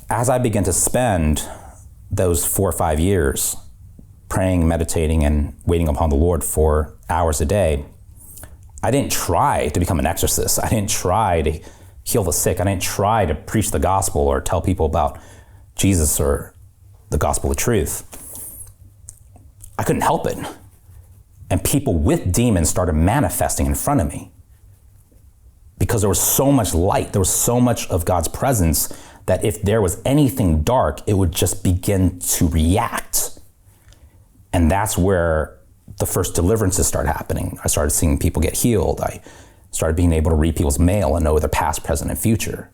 as I began to spend those 4 or 5 years praying, meditating, and waiting upon the Lord for hours a day, I didn't try to become an exorcist. I didn't try to heal the sick. I didn't try to preach the gospel or tell people about Jesus or the gospel of truth. I couldn't help it. And people with demons started manifesting in front of me because there was so much light, there was so much of God's presence that if there was anything dark, it would just begin to react. And that's where the first deliverances started happening. I started seeing people get healed. I started being able to read people's mail and know their past, present, and future.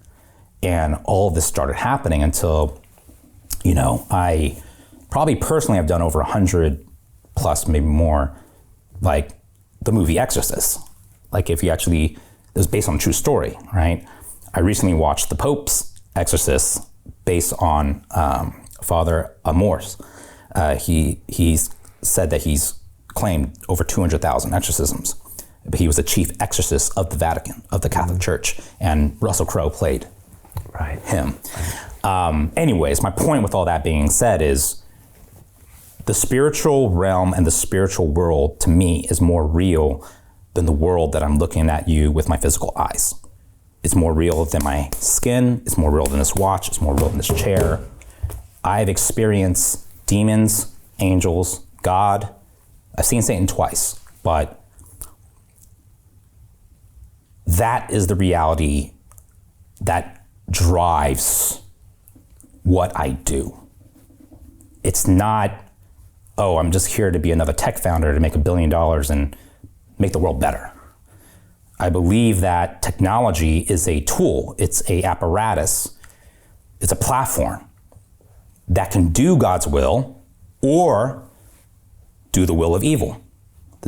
And all of this started happening until, I probably personally have done over 100 plus, maybe more, like the movie Exorcist. Like if you actually, it was based on a true story, right? I recently watched the Pope's Exorcist based on Father Amor's. He's said that he's claimed over 200,000 exorcisms. But he was the chief exorcist of the Vatican, of the Catholic Church, and Russell Crowe played him. Anyways, my point with all that being said is the spiritual realm and the spiritual world to me is more real than the world that I'm looking at you with my physical eyes. It's more real than my skin. It's more real than this watch. It's more real than this chair. I've experienced demons, angels, God. I've seen Satan twice, but that is the reality that drives what I do. It's not, I'm just here to be another tech founder to make $1 billion and make the world better. I believe that technology is a tool, it's a apparatus, it's a platform that can do God's will or do the will of evil,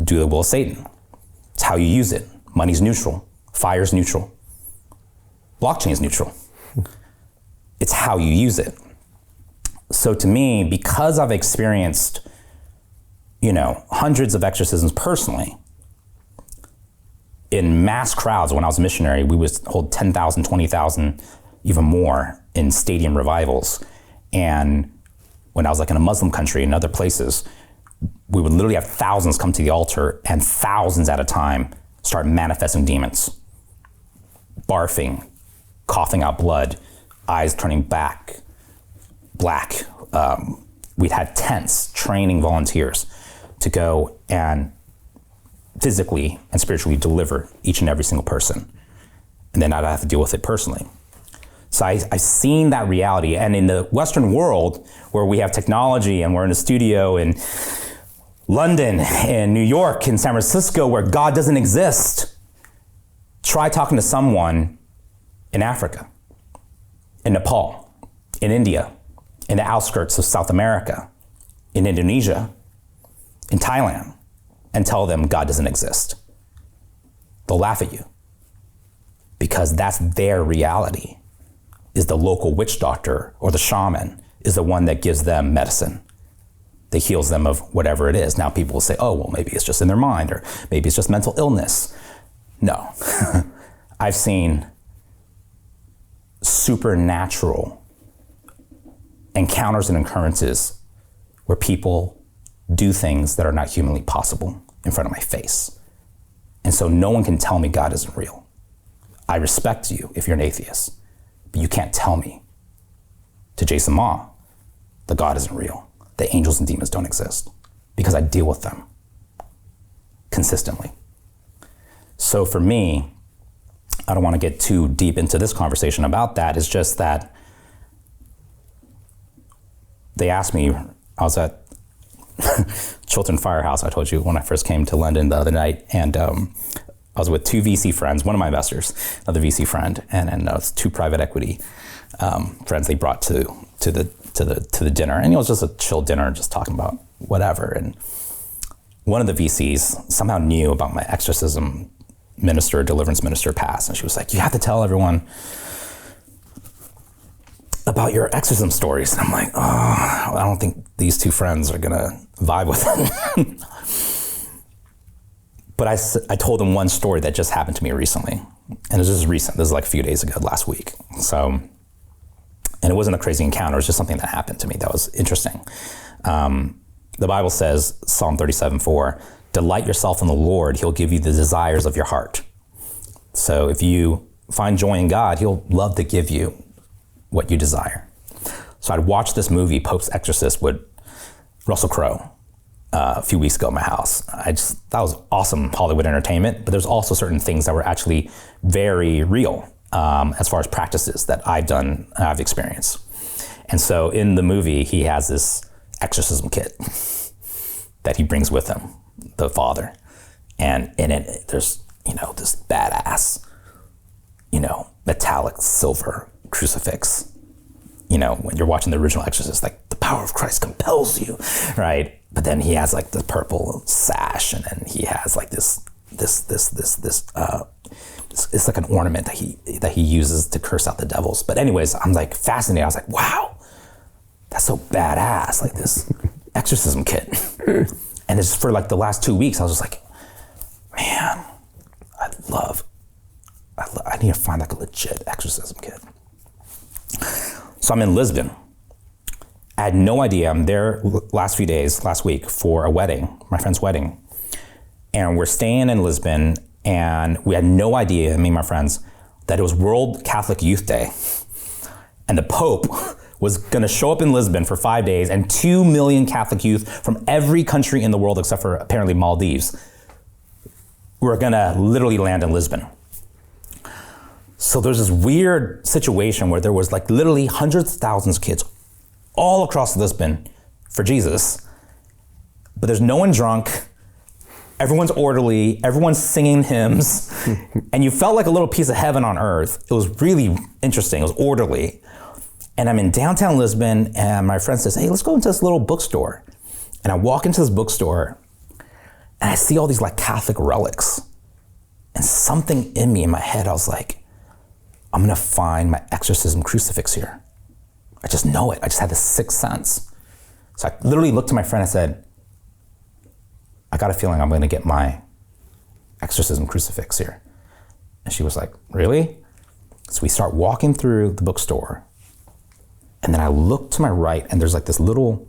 do the will of Satan. It's how you use it. Money's neutral, fire's neutral, blockchain is neutral. It's how you use it. So to me, because I've experienced, hundreds of exorcisms personally, in mass crowds when I was a missionary, we would hold 10,000, 20,000, even more in stadium revivals. And when I was like in a Muslim country and other places, we would literally have thousands come to the altar and thousands at a time start manifesting demons, barfing, coughing out blood, eyes turning black. We'd had tents training volunteers to go and physically and spiritually deliver each and every single person. And then I'd have to deal with it personally. So I've seen that reality. And in the Western world, where we have technology and we're in a studio in London and New York and San Francisco where God doesn't exist, try talking to someone in Africa, in Nepal, in India, in the outskirts of South America, in Indonesia, in Thailand, and tell them God doesn't exist. They'll laugh at you because that's their reality, is the local witch doctor or the shaman is the one that gives them medicine, that heals them of whatever it is. Now people will say, maybe it's just in their mind, or maybe it's just mental illness. No. I've seen supernatural encounters and occurrences where people do things that are not humanly possible in front of my face. And so no one can tell me God isn't real. I respect you if you're an atheist, but you can't tell me, to Jaeson Ma, that God isn't real, that angels and demons don't exist, because I deal with them consistently. So for me, I don't want to get too deep into this conversation about that. It's just that they asked me, I was at Chiltern Firehouse, I told you, when I first came to London the other night, and I was with two VC friends, one of my investors, another VC friend, and two private equity friends they brought to the dinner, and it was just a chill dinner, just talking about whatever. And one of the VCs somehow knew about my exorcism minister, deliverance minister past, and she was like, "You have to tell everyone about your exorcism stories." And I'm like, I don't think these two friends are gonna vibe with it. But I told them one story that just happened to me recently. And it was just recent. This is like a few days ago, last week. So, And it wasn't a crazy encounter. It was just something that happened to me that was interesting. The Bible says, Psalm 37:4, delight yourself in the Lord. He'll give you the desires of your heart. So if you find joy in God, he'll love to give you what you desire. So I'd watched this movie, Pope's Exorcist, with Russell Crowe a few weeks ago at my house. That was awesome Hollywood entertainment, but there's also certain things that were actually very real as far as practices that I've experienced. And so in the movie, he has this exorcism kit that he brings with him, the father. And in it, there's, this badass, metallic silver crucifix. When you're watching the original Exorcist, like the power of Christ compels you, right? But then he has like the purple sash, and then he has like this it's like an ornament that he uses to curse out the devils. But anyways, I'm like fascinated. I was like, wow, that's so badass, like this exorcism kit. And it's for like the last 2 weeks, I was just like, man, I need to find like a legit exorcism kit. So I'm in Lisbon. I had no idea. I'm there last week for a wedding, my friend's wedding. And we're staying in Lisbon, and we had no idea, me and my friends, that it was World Catholic Youth Day. And the Pope was gonna show up in Lisbon for 5 days, and 2 million Catholic youth from every country in the world, except for apparently Maldives, were gonna literally land in Lisbon. So there's this weird situation where there was like literally hundreds of thousands of kids all across Lisbon for Jesus, but there's no one drunk, everyone's orderly, everyone's singing hymns, and you felt like a little piece of heaven on earth. It was really interesting, it was orderly. And I'm in downtown Lisbon, and my friend says, hey, let's go into this little bookstore. And I walk into this bookstore, and I see all these like Catholic relics. And something in me, in my head, I was like, I'm gonna find my exorcism crucifix here. I just know it. I just had this sixth sense. So I literally looked to my friend and said, I got a feeling I'm gonna get my exorcism crucifix here. And she was like, really? So we start walking through the bookstore, and then I look to my right, and there's like this little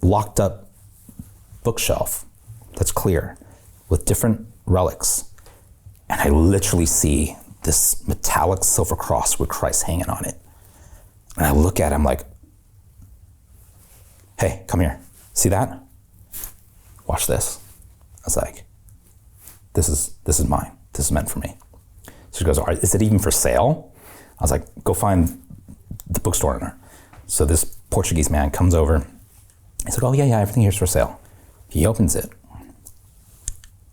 locked up bookshelf that's clear with different relics. And I literally see this metallic silver cross with Christ hanging on it. And I look at it, I'm like, hey, come here. See that? Watch this. I was like, this is mine. This is meant for me. So she goes, all right, is it even for sale? I was like, go find the bookstore owner. So this Portuguese man comes over. He's like, oh yeah, everything here's for sale. He opens it.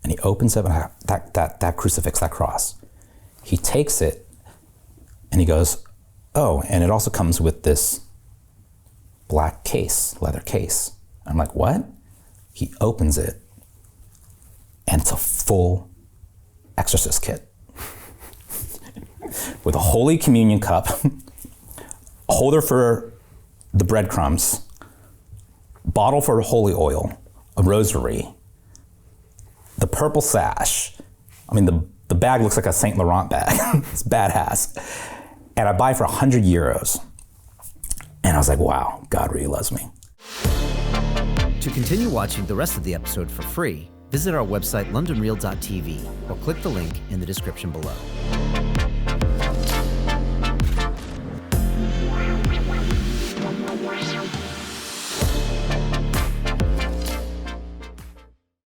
And he opens up that crucifix, that cross. He takes it and he goes, oh, and it also comes with this black case, leather case. I'm like, what? He opens it, and it's a full exorcist kit with a Holy Communion cup, a holder for the breadcrumbs, bottle for holy oil, a rosary, the purple sash. I mean, the bag looks like a Saint Laurent bag. It's badass. And I buy it for 100 euros. And I was like, wow, God really loves me. To continue watching the rest of the episode for free, visit our website londonreal.tv or click the link in the description below.